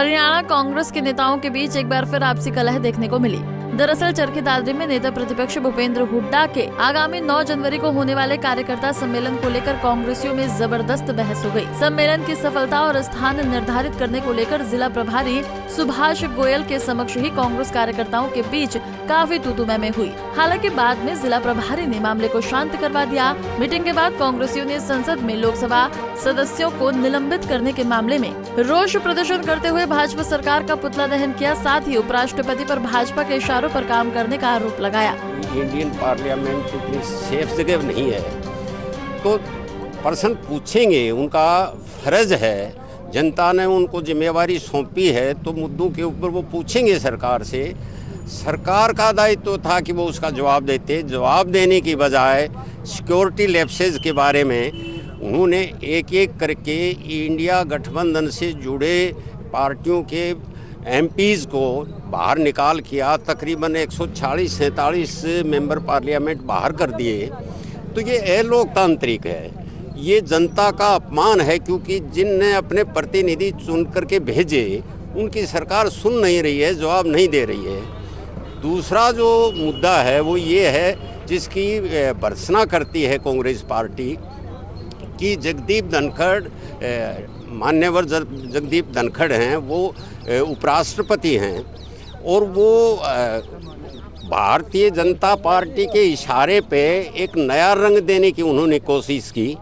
हरियाणा कांग्रेस के नेताओं के बीच एक बार फिर आपसी कलह देखने को मिली। दरअसल चरखी दादरी में नेता प्रतिपक्ष भूपेंद्र हुड्डा के आगामी 9 जनवरी को होने वाले कार्यकर्ता सम्मेलन को लेकर कांग्रेसियों में जबरदस्त बहस हो गई। सम्मेलन की सफलता और स्थान निर्धारित करने को लेकर जिला प्रभारी सुभाष गोयल के समक्ष ही कांग्रेस कार्यकर्ताओं के बीच काफी तू-तू-मैं-मैं हुई। हालांकि बाद में जिला प्रभारी ने मामले को शांत करवा दिया। मीटिंग के बाद कांग्रेसियों ने संसद में लोकसभा सदस्यों को निलंबित करने के मामले में रोष प्रदर्शन करते हुए भाजपा सरकार का पुतला दहन किया। साथ ही उपराष्ट्रपति पर भाजपा के इशारों पर काम करने का आरोप लगाया। इंडियन पार्लियामेंट इतनी सेफ जगह नहीं है, तो प्रश्न पूछेंगे, उनका फर्ज है। जनता ने उनको जिम्मेवारी सौंपी है तो मुद्दों के ऊपर वो पूछेंगे सरकार से। सरकार का दायित्व था कि वो उसका जवाब देते। जवाब देने की बजाय सिक्योरिटी लैप्सेज के बारे में उन्होंने एक एक करके इंडिया गठबंधन से जुड़े पार्टियों के एमपीज़ को बाहर निकाल किया। तकरीबन 146-47 मेंबर पार्लियामेंट बाहर कर दिए। तो ये अलोकतांत्रिक है, ये जनता का अपमान है, क्योंकि जिनने अपने प्रतिनिधि चुन करके भेजे उनकी सरकार सुन नहीं रही है, जवाब नहीं दे रही है। दूसरा जो मुद्दा है वो ये है, जिसकी भर्त्सना करती है कांग्रेस पार्टी कि जगदीप धनखड़, मान्यवर जगदीप धनखड़ हैं, वो उपराष्ट्रपति हैं और वो भारतीय जनता पार्टी के इशारे पे एक नया रंग देने की उन्होंने कोशिश की।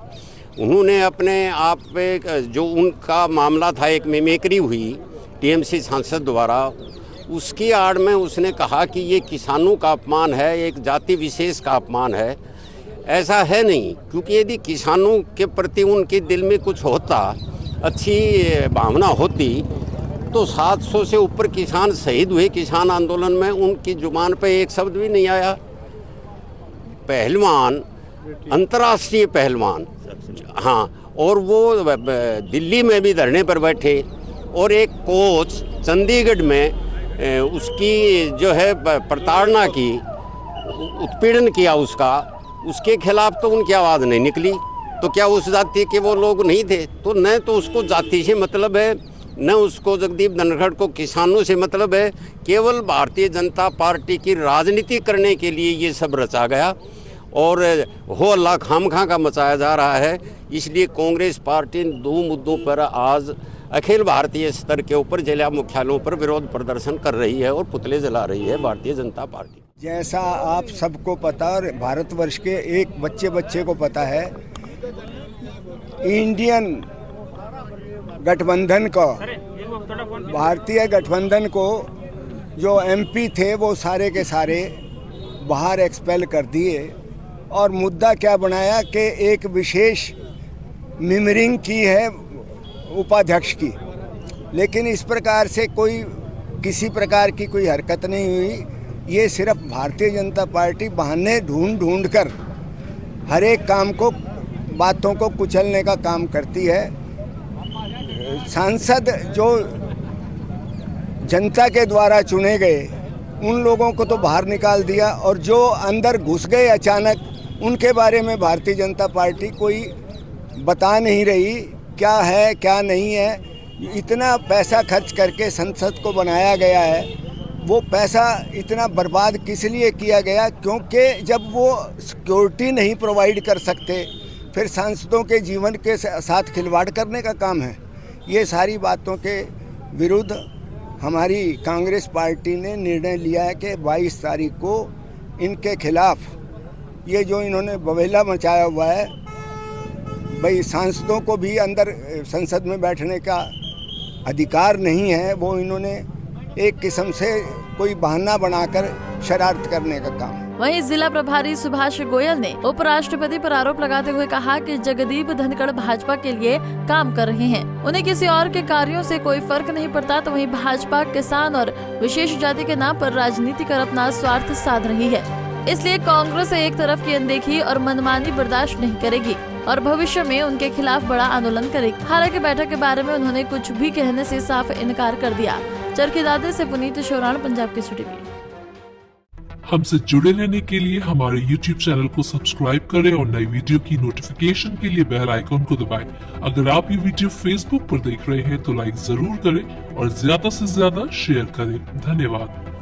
उन्होंने अपने आप पे जो उनका मामला था, एक मिमिक्री हुई टीएमसी सांसद द्वारा, उसकी आड़ में उसने कहा कि ये किसानों का अपमान है, एक जाति विशेष का अपमान है। ऐसा है नहीं, क्योंकि यदि किसानों के प्रति उनके दिल में कुछ होता, अच्छी भावना होती, तो 700 से ऊपर किसान शहीद हुए किसान आंदोलन में, उनकी जुबान पे एक शब्द भी नहीं आया। पहलवान, अंतर्राष्ट्रीय पहलवान, हाँ, और वो दिल्ली में भी धरने पर बैठे। और एक कोच चंडीगढ़ में उसकी जो है प्रताड़ना की, उत्पीड़न किया उसका, उसके खिलाफ तो उनकी आवाज़ नहीं निकली। तो क्या उस जाति के वो लोग नहीं थे? तो न तो उसको जाति से मतलब है, न उसको जगदीप धनखड़ को किसानों से मतलब है। केवल भारतीय जनता पार्टी की राजनीति करने के लिए ये सब रचा गया और हो अल्लाह खामखा का मचाया जा रहा है। इसलिए कांग्रेस पार्टी 2 मुद्दों पर आज अखिल भारतीय स्तर के ऊपर जिला मुख्यालयों पर विरोध प्रदर्शन कर रही है और पुतले जला रही है भारतीय जनता पार्टी। जैसा आप सबको पता और भारतवर्ष के एक बच्चे को पता है, इंडियन गठबंधन को, भारतीय गठबंधन को जो एमपी थे वो सारे के सारे बाहर एक्सपेल कर दिए। और मुद्दा क्या बनाया कि एक विशेष मिमरिंग की है उपाध्यक्ष की, लेकिन इस प्रकार से कोई किसी प्रकार की कोई हरकत नहीं हुई। ये सिर्फ भारतीय जनता पार्टी बहाने ढूंढ कर हर एक काम को, बातों को कुचलने का काम करती है। सांसद जो जनता के द्वारा चुने गए उन लोगों को तो बाहर निकाल दिया, और जो अंदर घुस गए अचानक, उनके बारे में भारतीय जनता पार्टी कोई बता नहीं रही क्या है क्या नहीं है। इतना पैसा खर्च करके संसद को बनाया गया है, वो पैसा इतना बर्बाद किस लिए किया गया? क्योंकि जब वो सिक्योरिटी नहीं प्रोवाइड कर सकते, फिर सांसदों के जीवन के साथ खिलवाड़ करने का काम है। ये सारी बातों के विरुद्ध हमारी कांग्रेस पार्टी ने निर्णय लिया है कि 22 तारीख को इनके खिलाफ, ये जो इन्होंने बवेला मचाया हुआ है, भाई सांसदों को भी अंदर संसद में बैठने का अधिकार नहीं है, वो इन्होंने एक किस्म से कोई बहाना बनाकर शरारत करने का काम। वहीं जिला प्रभारी सुभाष गोयल ने उपराष्ट्रपति पर आरोप लगाते हुए कहा कि जगदीप धनखड़ भाजपा के लिए काम कर रहे हैं, उन्हें किसी और के कार्यों से कोई फर्क नहीं पड़ता। तो वहीं भाजपा किसान और विशेष जाति के नाम पर राजनीति कर अपना स्वार्थ साध रही है, इसलिए कांग्रेस एक तरफ की अनदेखी और मनमानी बर्दाश्त नहीं करेगी और भविष्य में उनके खिलाफ बड़ा आंदोलन करेगी। हालांकि बैठक के बारे में उन्होंने कुछ भी कहने से साफ इनकार कर दिया। चरखी दादरी से पुनीत शोराण, पंजाब केसरी टीवी। हमसे जुड़े रहने के लिए हमारे YouTube चैनल को सब्सक्राइब करें और नई वीडियो की नोटिफिकेशन के लिए बेल आइकॉन को दबाएं। अगर आप ये वीडियो Facebook पर देख रहे हैं तो लाइक जरूर करें और ज्यादा से ज्यादा शेयर करें। धन्यवाद।